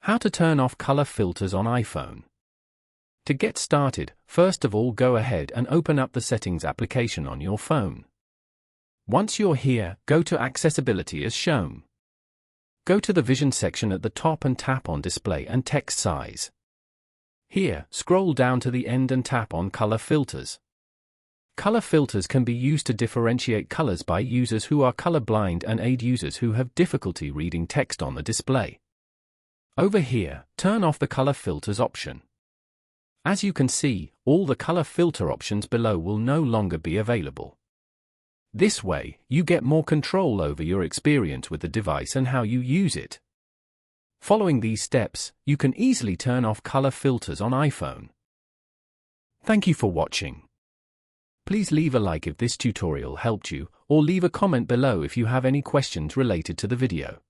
How to turn off color filters on iPhone. To get started, first of all go ahead and open up the Settings application on your phone. Once you're here, go to Accessibility as shown. Go to the Vision section at the top and tap on Display and Text Size. Here, scroll down to the end and tap on Color Filters. Color filters can be used to differentiate colors by users who are colorblind and aid users who have difficulty reading text on the display. Over here, turn off the color filters option. As you can see, all the color filter options below will no longer be available. This way, you get more control over your experience with the device and how you use it. Following these steps, you can easily turn off color filters on iPhone. Thank you for watching. Please leave a like if this tutorial helped you, or leave a comment below if you have any questions related to the video.